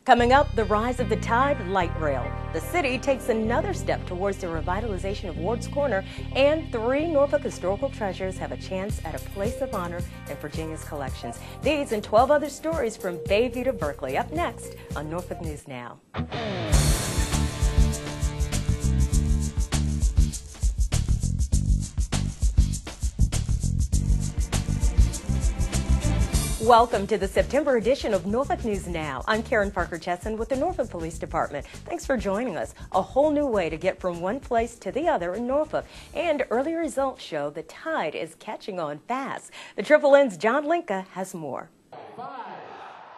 Coming up, the rise of the Tide Light Rail. The city takes another step towards the revitalization of Ward's Corner, and 3 Norfolk historical treasures have a chance at a place of honor in Virginia's collections. These and 12 other stories from Bayview to Berkeley up next on Norfolk News Now. Welcome to the September edition of Norfolk News Now. I'm Karen Parker-Chesson with the Norfolk Police Department. Thanks for joining us. A whole new way to get from one place to the other in Norfolk. And early results show the tide is catching on fast. The Triple N's John Linka has more.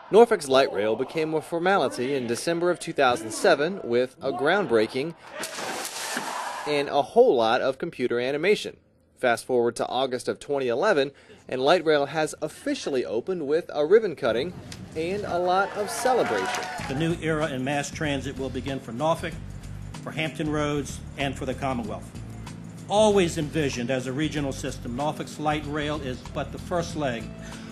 Norfolk's light rail became a formality in December of 2007 with a groundbreaking and a whole lot of computer animation. Fast forward to August of 2011, and light rail has officially opened with a ribbon cutting and a lot of celebration. The new era in mass transit will begin for Norfolk, for Hampton Roads, and for the Commonwealth. Always envisioned as a regional system, Norfolk's light rail is but the first leg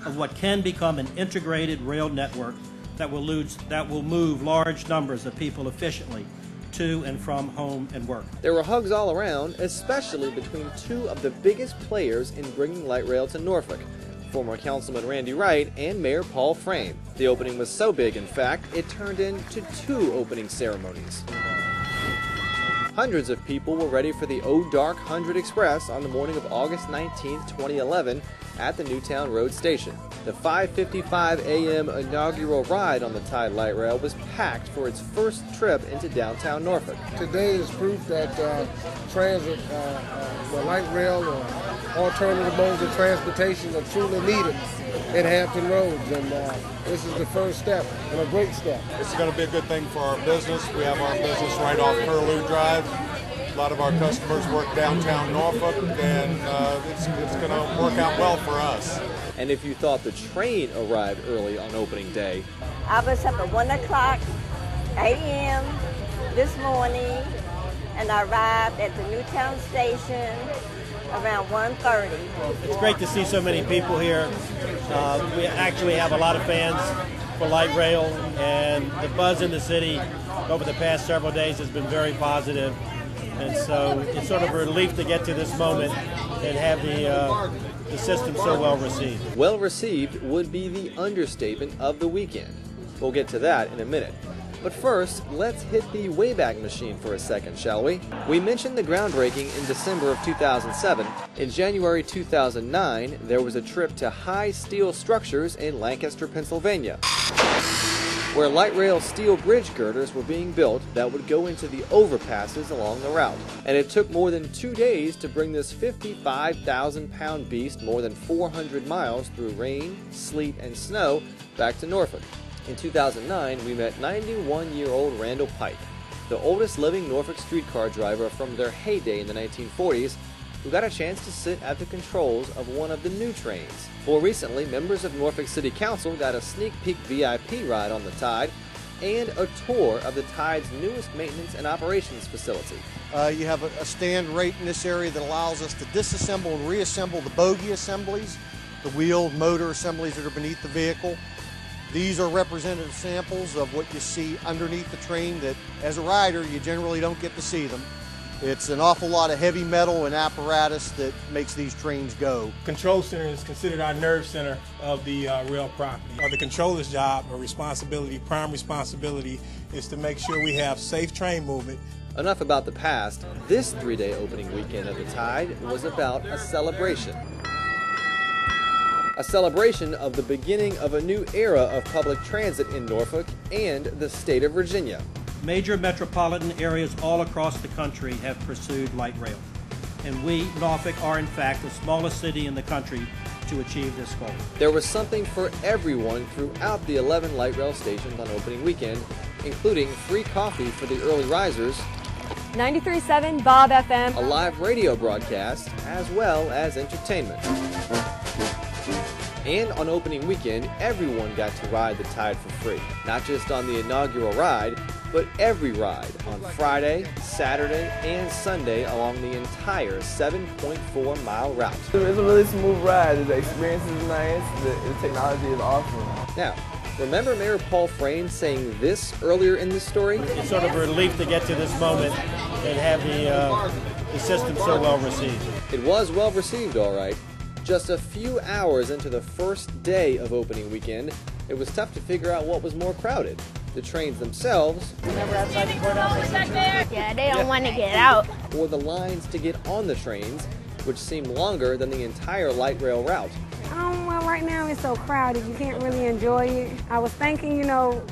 of what can become an integrated rail network that will move large numbers of people efficiently to and from home and work. There were hugs all around, especially between 2 of the biggest players in bringing light rail to Norfolk, former Councilman Randy Wright and Mayor Paul Frame. The opening was so big, in fact, it turned into 2 opening ceremonies. Hundreds of people were ready for the O Dark 100 Express on the morning of August 19, 2011 at the Newtown Road Station. The 5:55 a.m. inaugural ride on the Tide Light Rail was packed for its first trip into downtown Norfolk. Today is proof that transit, the light rail or alternative modes of transportation are truly needed in Hampton Roads, and this is the first step, and a great step. It's going to be a good thing for our business. We have our business right off Curlew Drive. A lot of our customers work downtown Norfolk, and it's going to work out well for us. And if you thought the train arrived early on opening day, I was up at 1 o'clock a.m. this morning, and I arrived at the Newtown station around 1:30. It's great to see so many people here. We actually have a lot of fans for light rail, and the buzz in the city over the past several days has been very positive. And so it's sort of a relief to get to this moment and have the system so well received. Well received would be the understatement of the weekend. We'll get to that in a minute. But first, let's hit the Wayback Machine for a second, shall we? We mentioned the groundbreaking in December of 2007. In January 2009, there was a trip to High Steel Structures in Lancaster, Pennsylvania, where light rail steel bridge girders were being built that would go into the overpasses along the route. And it took more than 2 days to bring this 55,000-pound beast more than 400 miles through rain, sleet, and snow back to Norfolk. In 2009, we met 91-year-old Randall Pike, the oldest living Norfolk streetcar driver from their heyday in the 1940s, who got a chance to sit at the controls of one of the new trains. More recently, members of Norfolk City Council got a sneak peek VIP ride on the Tide and a tour of the Tide's newest maintenance and operations facility. You have a stand right in this area that allows us to disassemble and reassemble the bogie assemblies, the wheel motor assemblies that are beneath the vehicle. These are representative samples of what you see underneath the train that, as a rider, you generally don't get to see them. It's an awful lot of heavy metal and apparatus that makes these trains go. Control center is considered our nerve center of the rail property. The controller's job or responsibility, prime responsibility, is to make sure we have safe train movement. Enough about the past. This 3-day opening weekend of the Tide was about a celebration. A celebration of the beginning of a new era of public transit in Norfolk and the state of Virginia. Major metropolitan areas all across the country have pursued light rail. And we, Norfolk, are in fact the smallest city in the country to achieve this goal. There was something for everyone throughout the 11 light rail stations on opening weekend, including free coffee for the early risers, 93.7 Bob FM, a live radio broadcast, as well as entertainment. And on opening weekend, everyone got to ride the Tide for free. Not just on the inaugural ride, but every ride on Friday, Saturday, and Sunday along the entire 7.4-mile route. It's a really smooth ride. The experience is nice. The technology is awesome. Now, Remember Mayor Paul Frayne saying this earlier in this story? It's sort of a relief to get to this moment and have the system so well received. It was well received, all right. Just a few hours into the first day of opening weekend, it was tough to figure out what was more crowded. The trains themselves, yeah, they don't want to get out, or the lines to get on the trains, which seemed longer than the entire light rail route. Well, right now it's so crowded, you can't really enjoy it. I was thinking,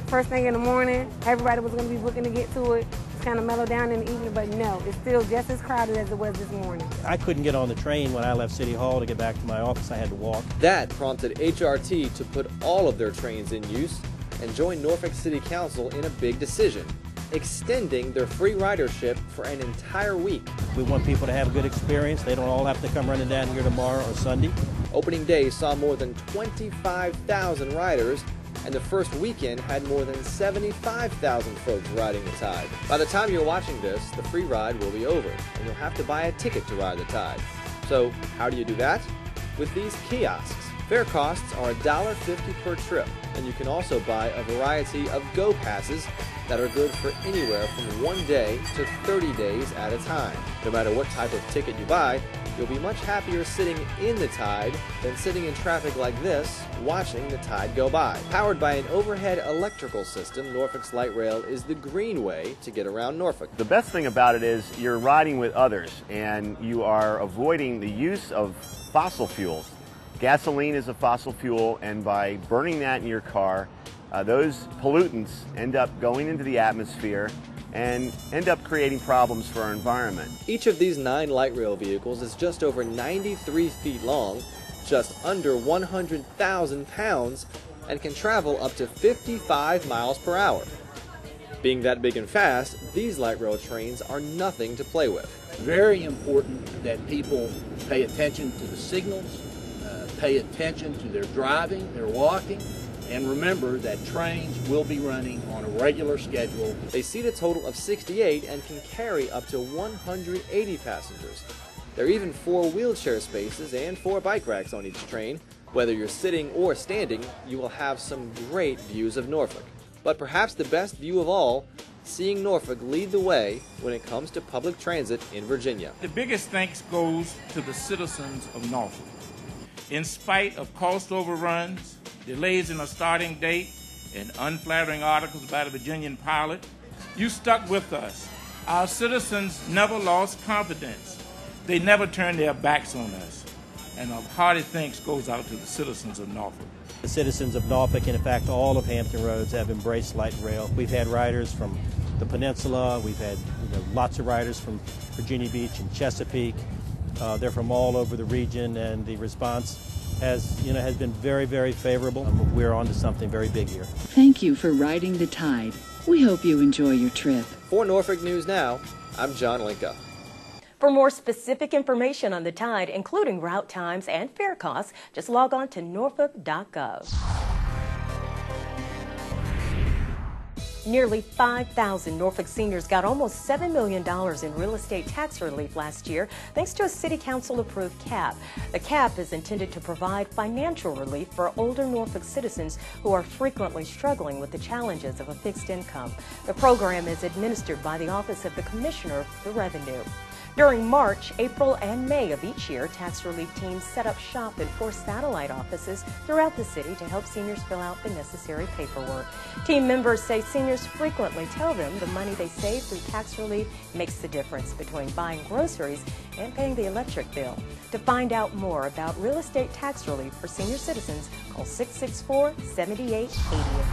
first thing in the morning, everybody was going to be looking to get to it. It's kind of mellow down in the evening, but no, it's still just as crowded as it was this morning. I couldn't get on the train when I left City Hall to get back to my office. I had to walk. That prompted HRT to put all of their trains in use and join Norfolk City Council in a big decision, extending their free ridership for an entire week. We want people to have a good experience. They don't all have to come running down here tomorrow or Sunday. Opening day saw more than 25,000 riders, and the first weekend had more than 75,000 folks riding the Tide. By the time you're watching this, the free ride will be over, and you'll have to buy a ticket to ride the Tide. So how do you do that? With these kiosks. Fare costs are $1.50 per trip, and you can also buy a variety of Go Passes that are good for anywhere from 1 day to 30 days at a time. No matter what type of ticket you buy, you'll be much happier sitting in the Tide than sitting in traffic like this, watching the Tide go by. Powered by an overhead electrical system, Norfolk's light rail is the green way to get around Norfolk. The best thing about it is you're riding with others, and you are avoiding the use of fossil fuels. Gasoline is a fossil fuel, and by burning that in your car, those pollutants end up going into the atmosphere and end up creating problems for our environment. Each of these 9 light rail vehicles is just over 93 feet long, just under 100,000 pounds, and can travel up to 55 miles per hour. Being that big and fast, these light rail trains are nothing to play with. Very important that people pay attention to the signals, pay attention to their driving, their walking, and remember that trains will be running on a regular schedule. They seat a total of 68 and can carry up to 180 passengers. There are even 4 wheelchair spaces and 4 bike racks on each train. Whether you're sitting or standing, you will have some great views of Norfolk. But perhaps the best view of all, seeing Norfolk lead the way when it comes to public transit in Virginia. The biggest thanks goes to the citizens of Norfolk. In spite of cost overruns, delays in a starting date, and unflattering articles by the Virginian pilot, you stuck with us. Our citizens never lost confidence. They never turned their backs on us. And a hearty thanks goes out to the citizens of Norfolk. The citizens of Norfolk, and in fact all of Hampton Roads, have embraced light rail. We've had riders from the peninsula, we've had lots of riders from Virginia Beach and Chesapeake. They're from all over the region, and the response has been very, very favorable. We're on to something very big here. Thank you for riding the Tide. We hope you enjoy your trip. For Norfolk News Now, I'm John Linka. For more specific information on the Tide, including route times and fare costs, just log on to norfolk.gov. Nearly 5,000 Norfolk seniors got almost $7 million in real estate tax relief last year thanks to a City Council-approved cap. The cap is intended to provide financial relief for older Norfolk citizens who are frequently struggling with the challenges of a fixed income. The program is administered by the Office of the Commissioner of the Revenue. During March, April, and May of each year, tax relief teams set up shop in 4 satellite offices throughout the city to help seniors fill out the necessary paperwork. Team members say seniors frequently tell them the money they save through tax relief makes the difference between buying groceries and paying the electric bill. To find out more about real estate tax relief for senior citizens, call 664-7880.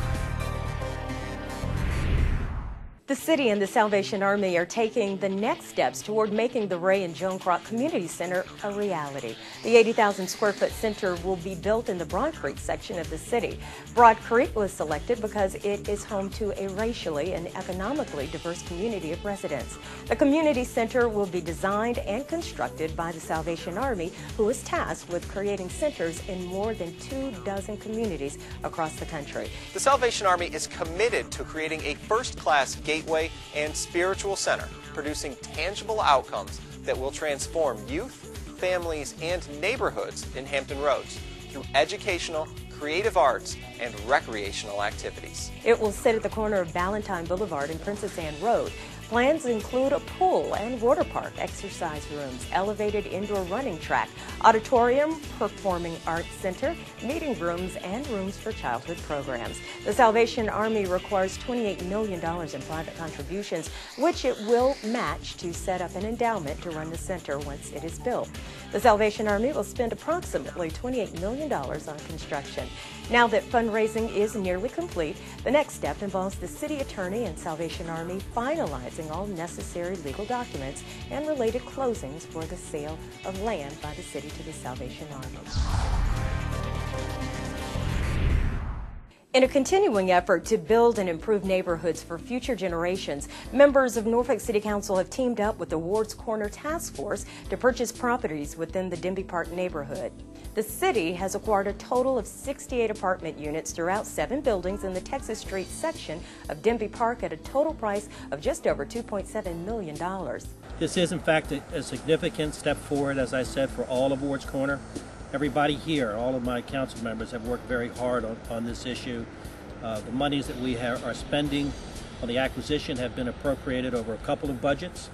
The city and the Salvation Army are taking the next steps toward making the Ray and Joan Kroc Community Center a reality. The 80,000 square foot center will be built in the Broad Creek section of the city. Broad Creek was selected because it is home to a racially and economically diverse community of residents. The community center will be designed and constructed by the Salvation Army, who is tasked with creating centers in more than 24 communities across the country. The Salvation Army is committed to creating a first-class gateway and spiritual center, producing tangible outcomes that will transform youth, families, and neighborhoods in Hampton Roads through educational, creative arts, and recreational activities. It will sit at the corner of Valentine Boulevard and Princess Anne Road. Plans include a pool and water park, exercise rooms, elevated indoor running track, auditorium, performing arts center, meeting rooms, and rooms for childhood programs. The Salvation Army requires $28 million in private contributions, which it will match to set up an endowment to run the center once it is built. The Salvation Army will spend approximately $28 million on construction. Now that fundraising is nearly complete, the next step involves the city attorney and Salvation Army finalizing all necessary legal documents and related closings for the sale of land by the city to the Salvation Army. In a continuing effort to build and improve neighborhoods for future generations, members of Norfolk City Council have teamed up with the Ward's Corner Task Force to purchase properties within the Denby Park neighborhood. The city has acquired a total of 68 apartment units throughout 7 buildings in the Texas Street section of Denby Park at a total price of just over $2.7 million. This is, in fact, a significant step forward, as I said, for all of Ward's Corner. Everybody here, all of my council members, have worked very hard on this issue. The monies that we are spending on the acquisition have been appropriated over a couple of budgets.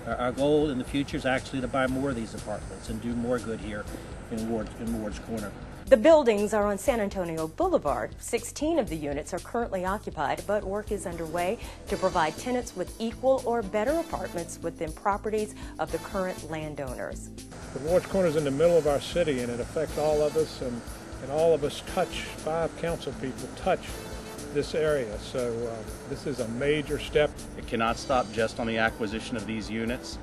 Our goal in the future is actually to buy more of these apartments and do more good here in Ward's Corner. The buildings are on San Antonio Boulevard. 16 of the units are currently occupied, but work is underway to provide tenants with equal or better apartments within properties of the current landowners. The Ward's Corner is in the middle of our city, and it affects all of us, and all of us touch, 5 council people touch this area. So this is a major step. It cannot stop just on the acquisition of these units.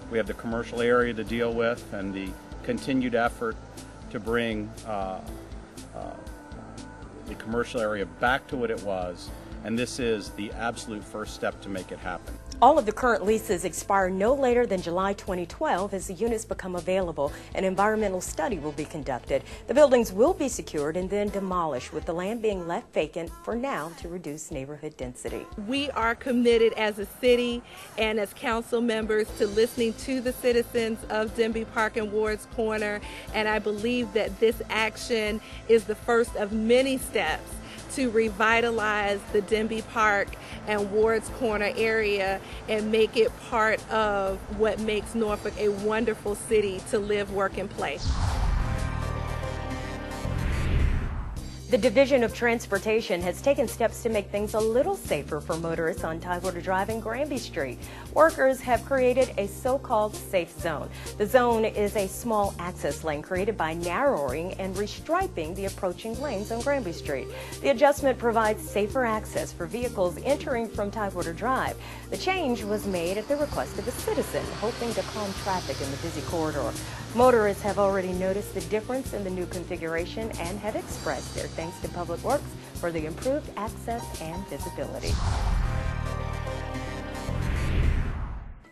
We have the commercial area to deal with and the continued effort to bring the commercial area back to what it was, and this is the absolute first step to make it happen. All of the current leases expire no later than July 2012. As the units become available, an environmental study will be conducted. The buildings will be secured and then demolished, with the land being left vacant for now to reduce neighborhood density. We are committed as a city and as council members to listening to the citizens of Denby Park and Ward's Corner, and I believe that this action is the first of many steps to revitalize the Denby Park and Ward's Corner area and make it part of what makes Norfolk a wonderful city to live, work, and play. The Division of Transportation has taken steps to make things a little safer for motorists on Tidewater Drive and Granby Street. Workers have created a so-called safe zone. The zone is a small access lane created by narrowing and restriping the approaching lanes on Granby Street. The adjustment provides safer access for vehicles entering from Tidewater Drive. The change was made at the request of a citizen, hoping to calm traffic in the busy corridor. Motorists have already noticed the difference in the new configuration and have expressed their thanks to Public Works for the improved access and visibility.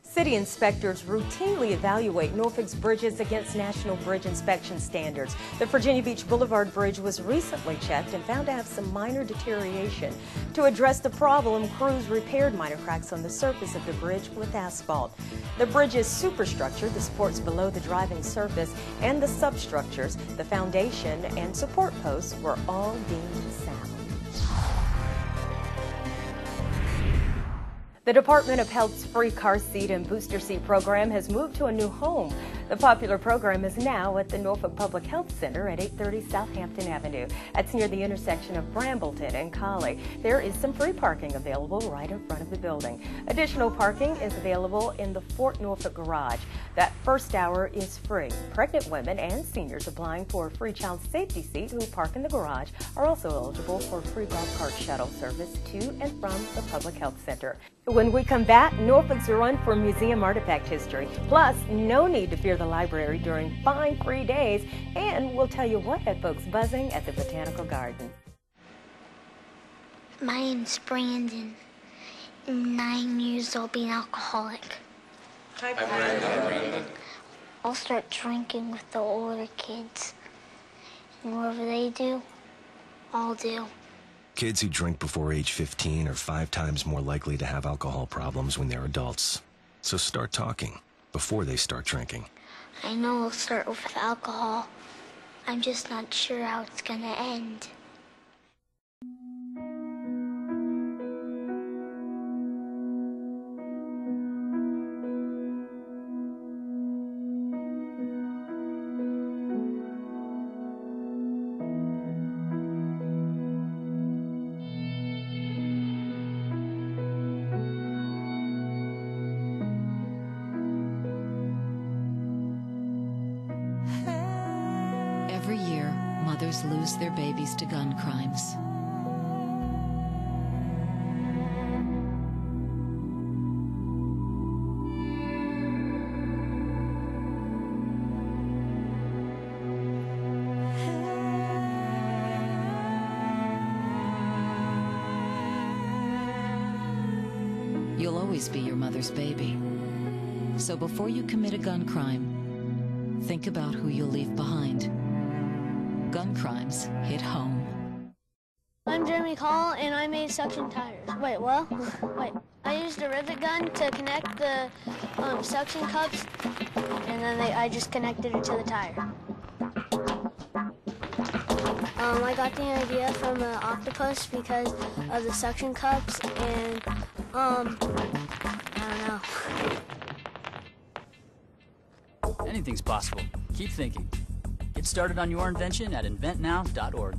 City inspectors routinely evaluate Norfolk's bridges against National Bridge Inspection Standards. The Virginia Beach Boulevard Bridge was recently checked and found to have some minor deterioration. To address the problem, crews repaired minor cracks on the surface of the bridge with asphalt. The bridge's superstructure, the supports below the driving surface, and the substructures, the foundation and support posts were all deemed sound. The Department of Health's free car seat and booster seat program has moved to a new home. The popular program is now at the Norfolk Public Health Center at 830 Southampton Avenue. That's near the intersection of Brambleton and Colley. There is some free parking available right in front of the building. Additional parking is available in the Fort Norfolk garage. That first hour is free. Pregnant women and seniors applying for a free child safety seat who park in the garage are also eligible for free golf cart shuttle service to and from the Public Health Center. When we come back, Norfolk's run for museum artifact history. Plus, no need to fear the library during fine free days, and we'll tell you what had folks buzzing at the Botanical Garden. My name's Brandon. I'm 9 years old, being alcoholic. Hi, Brandon. I'll start drinking with the older kids. And whatever they do, I'll do. Kids who drink before age 15 are 5 times more likely to have alcohol problems when they're adults. So start talking before they start drinking. I know I'll start with alcohol. I'm just not sure how it's gonna end. mothers lose their babies to gun crimes. You'll always be your mother's baby. So before you commit a gun crime, think about who you'll leave behind. Gun crimes hit home. I'm Jeremy Call, and I made suction tires. Wait, what? Wait. I used a rivet gun to connect the suction cups, and then I just connected it to the tire. I got the idea from an octopus because of the suction cups, and I don't know. Anything's possible. Keep thinking. Get started on your invention at inventnow.org.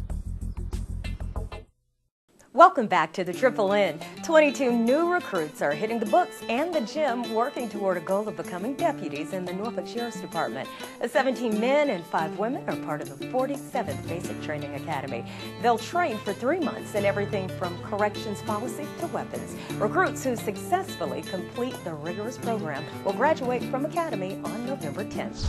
Welcome back to the Triple N. 22 new recruits are hitting the books and the gym, working toward a goal of becoming deputies in the Norfolk Sheriff's Department. 17 men and 5 women are part of the 47th Basic Training Academy. They'll train for 3 months in everything from corrections policy to weapons. Recruits who successfully complete the rigorous program will graduate from Academy on November 10th.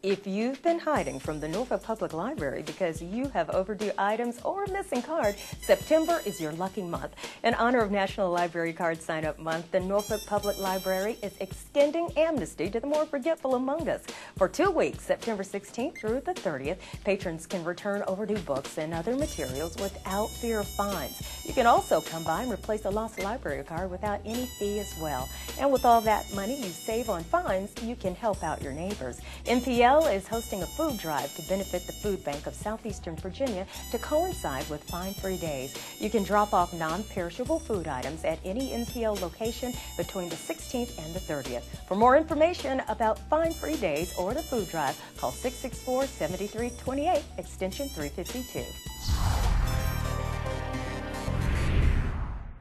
If you've been hiding from the Norfolk Public Library because you have overdue items or a missing card, September is your lucky month. In honor of National Library Card Sign-Up Month, the Norfolk Public Library is extending amnesty to the more forgetful among us. For 2 weeks, September 16th through the 30th, patrons can return overdue books and other materials without fear of fines. You can also come by and replace a lost library card without any fee as well. And with all that money you save on fines, you can help out your neighbors. NPL is hosting a food drive to benefit the Food Bank of Southeastern Virginia to coincide with Fine-Free Days. You can drop off non-perishable food items at any NPL location between the 16th and the 30th. For more information about Fine-Free Days or the food drive, call 664-7328, extension 352.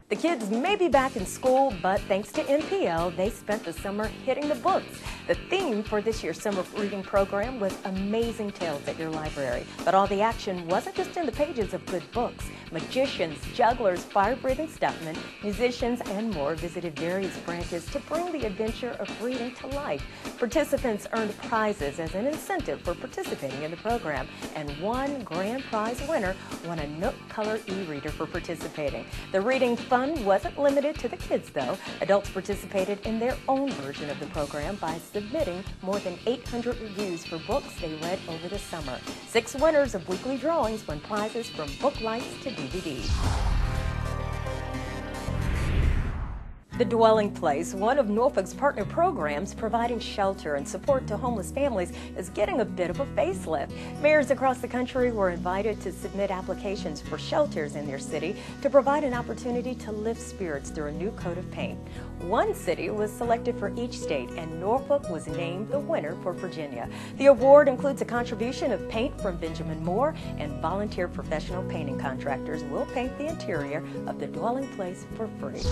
The kids may be back in school, but thanks to NPL, they spent the summer hitting the books. The theme for this year's summer reading program was Amazing Tales at Your Library. But all the action wasn't just in the pages of good books. Magicians, jugglers, fire-breathing stuntmen, musicians, and more visited various branches to bring the adventure of reading to life. Participants earned prizes as an incentive for participating in the program, and one grand prize winner won a Nook Color e-reader for participating. The reading fun wasn't limited to the kids, though. Adults participated in their own version of the program by submitting more than 800 reviews for books they read over the summer. 6 winners of weekly drawings won prizes from book lights to DVDs. The Dwelling Place, one of Norfolk's partner programs providing shelter and support to homeless families, is getting a bit of a facelift. Mayors across the country were invited to submit applications for shelters in their city to provide an opportunity to lift spirits through a new coat of paint. One city was selected for each state, and Norfolk was named the winner for Virginia. The award includes a contribution of paint from Benjamin Moore, and volunteer professional painting contractors will paint the interior of the Dwelling Place for free.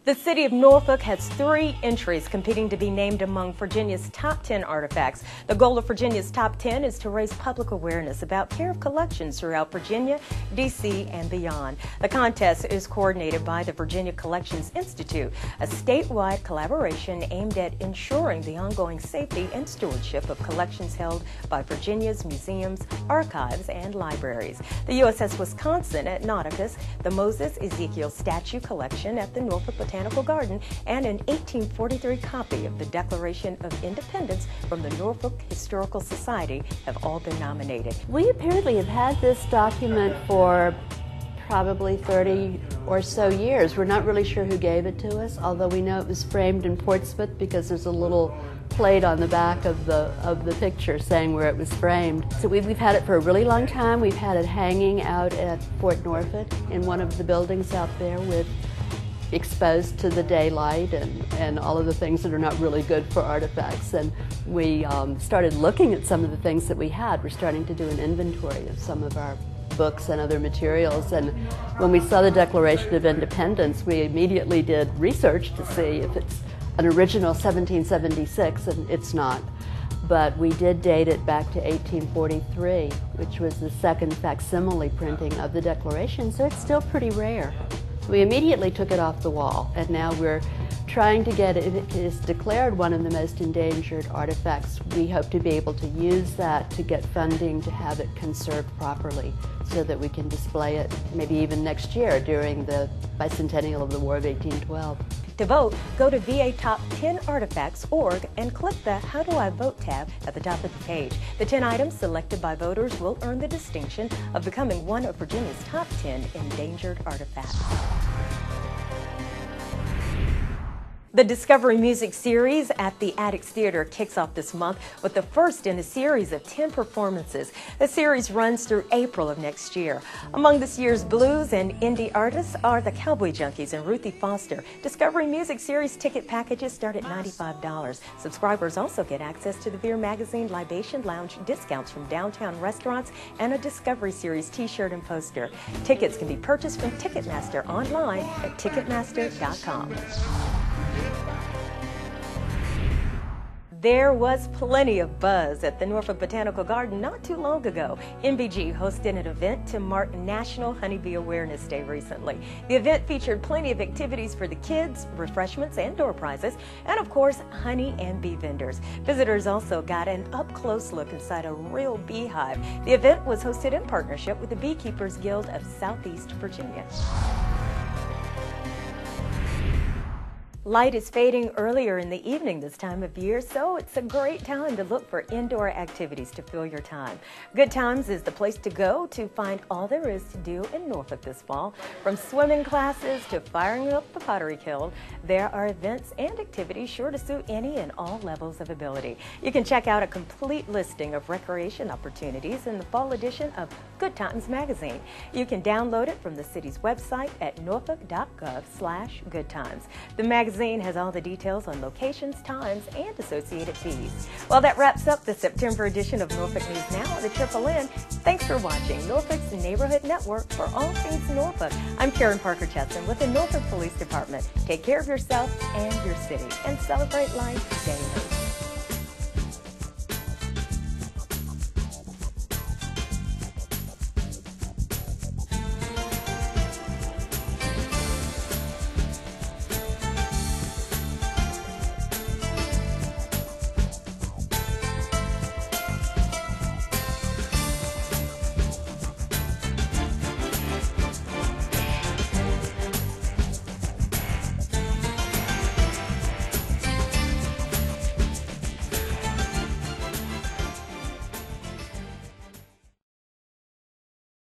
The city of Norfolk has 3 entries competing to be named among Virginia's top 10 artifacts. The goal of Virginia's top 10 is to raise public awareness about care of collections throughout Virginia, D.C., and beyond. The contest is coordinated by the Virginia Collections Institute, a statewide collaboration aimed at ensuring the ongoing safety and stewardship of collections held by Virginia's museums, archives, and libraries. The USS Wisconsin at Nauticus, the Moses Ezekiel Statue Collection at the Norfolk Botanical Garden, and an 1843 copy of the Declaration of Independence from the Norfolk Historical Society have all been nominated. We apparently have had this document for probably 30 or so years. We're not really sure who gave it to us, although we know it was framed in Portsmouth because there's a little plate on the back of the picture saying where it was framed. So we've had it for a really long time. We've had it hanging out at Fort Norfolk in one of the buildings out there with exposed to the daylight and all of the things that are not really good for artifacts. And we started looking at some of the things that we had. We're starting to do an inventory of some of our books and other materials. And when we saw the Declaration of Independence, we immediately did research to see if it's an original 1776, and it's not. But we did date it back to 1843, which was the second facsimile printing of the Declaration, so it's still pretty rare. We immediately took it off the wall, and now we're trying to get it. It is declared one of the most endangered artifacts. We hope to be able to use that to get funding to have it conserved properly so that we can display it maybe even next year during the bicentennial of the War of 1812. To vote, go to VATop10artifacts.org and click the How Do I Vote tab at the top of the page. The 10 items selected by voters will earn the distinction of becoming one of Virginia's top 10 endangered artifacts. The Discovery Music Series at the Addicts Theater kicks off this month with the first in a series of 10 performances. The series runs through April of next year. Among this year's blues and indie artists are the Cowboy Junkies and Ruthie Foster. Discovery Music Series ticket packages start at $95. Subscribers also get access to the Veer Magazine Libation Lounge discounts from downtown restaurants and a Discovery Series t-shirt and poster. Tickets can be purchased from Ticketmaster online at Ticketmaster.com. There was plenty of buzz at the Norfolk Botanical Garden not too long ago. NBG hosted an event to mark National Honeybee Awareness Day recently. The event featured plenty of activities for the kids, refreshments and door prizes, and of course, honey and bee vendors. Visitors also got an up-close look inside a real beehive. The event was hosted in partnership with the Beekeepers Guild of Southeast Virginia. Light is fading earlier in the evening this time of year, so it's a great time to look for indoor activities to fill your time. Good Times is the place to go to find all there is to do in Norfolk this fall. From swimming classes to firing up the pottery kiln, there are events and activities sure to suit any and all levels of ability. You can check out a complete listing of recreation opportunities in the fall edition of Good Times magazine. You can download it from the city's website at norfolk.gov/goodtimes. The magazine has all the details on locations, times, and associated fees. Well, that wraps up the September edition of Norfolk News Now on the Triple N. Thanks for watching Norfolk's Neighborhood Network for all things Norfolk. I'm Karen Parker Chesson with the Norfolk Police Department. Take care of yourself and your city and celebrate life daily.